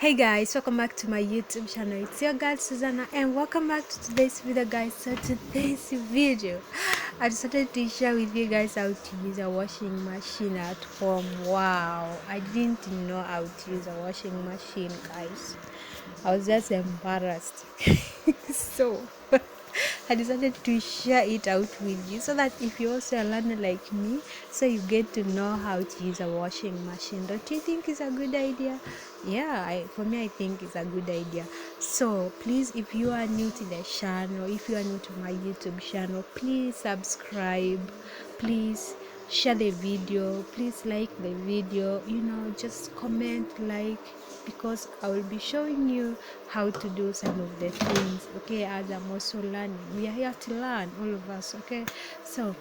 Hey guys, welcome back to my YouTube channel. It's your girl Susanna and welcome back to today's video guys. So today's video I decided to share with you guys how to use a washing machine at home. Wow, I didn't know how to use a washing machine, guys. I was just embarrassed. So I decided to share it out with you so that if you also are learning like me, so you get to know how to use a washing machine. Don't you think it's a good idea? Yeah, for me I think it's a good idea. So please, if you are new to the channel, if you are new to my YouTube channel, please subscribe, please share the video, please like the video, just comment, like, because I will be showing you how to do some of the things, okay? As I'm also learning, we are here to learn, all of us, okay? So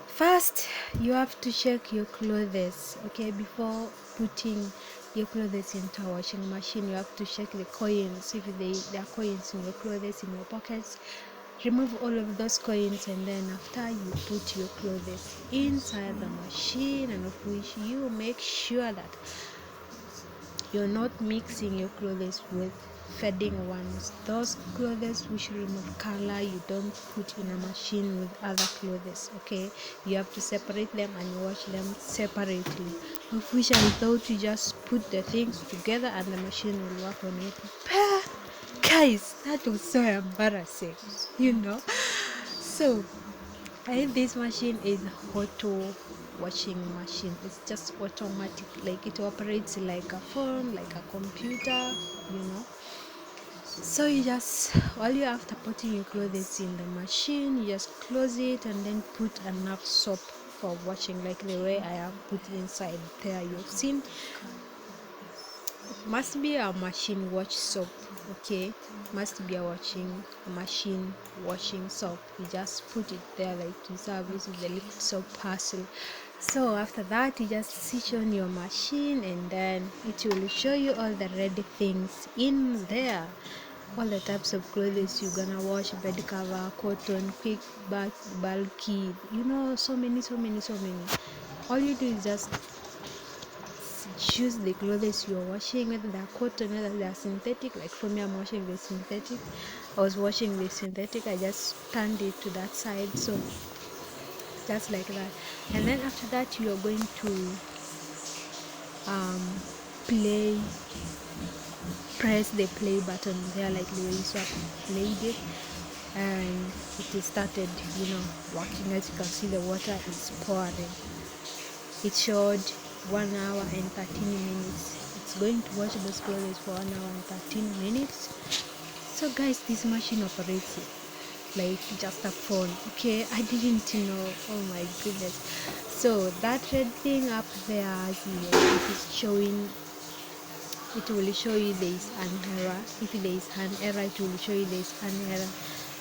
first you have to check your clothes, okay? Before putting your clothes into a washing machine, you have to check the coins. If there are coins in your clothes, in your pockets, remove all of those coins, and then after you put your clothes inside the machine, and of which you make sure that you're not mixing your clothes with fading ones. Those clothes which remove color, you don't put in a machine with other clothes, okay? You have to separate them and wash them separately. Of which I thought you just put the things together and the machine will work on it. Guys, that was so embarrassing. So this machine is auto washing machine. It's just automatic, like it operates like a phone, like a computer. So you just, while you're after putting your clothes in the machine, you just close it and then put enough soap for washing, like the way I have put inside there. You've seen, must be a machine wash soap, okay? Must be a machine washing soap. You just put it there like you serve using the liquid soap parcel. So after that, you just switch on your machine and then it will show you all the ready things in there, all the types of clothes you're gonna wash: bed cover, cotton, quick bath, bulky, so many. All you do is just choose the clothes you're washing, whether they're cotton, whether they're synthetic. Like for me, I'm washing the synthetic. I was washing the synthetic, I just turned it to that side, so just like that. And then after that, you're going to play press the play button there, like the way you swap played it, and it is started working. As you can see, the water is pouring. It showed 1 hour and 13 minutes. It's going to wash those clothes for 1 hour and 13 minutes. So guys, this machine operates like just a phone, okay? I didn't know. Oh my goodness. So that red thing up there, as it is showing, it will show you there is an error. If there is an error, it will show you there is an error.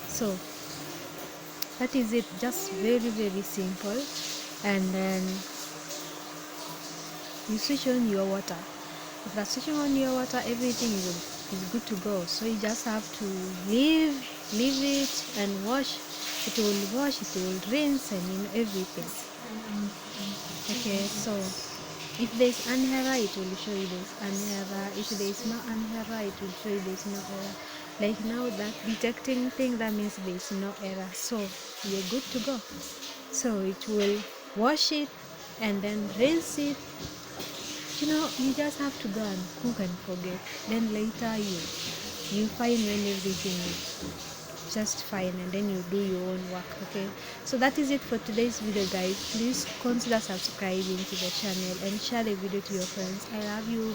So that is it. Just very simple. And then you switch on your water. After switching on your water, everything is good to go. So you just have to leave it and wash. It will wash, it will rinse, and everything. Okay, so if there's an error, it will show you there's an error. If there's no an error, it will show you there's no error. Like now, that detecting thing, that means there's no error, so you're good to go. So it will wash it and then rinse it. You just have to go and cook and forget. Then later you find when everything is just fine, and then you do your own work, okay? So that is it for today's video, guys. Please consider subscribing to the channel and share the video to your friends. I love you.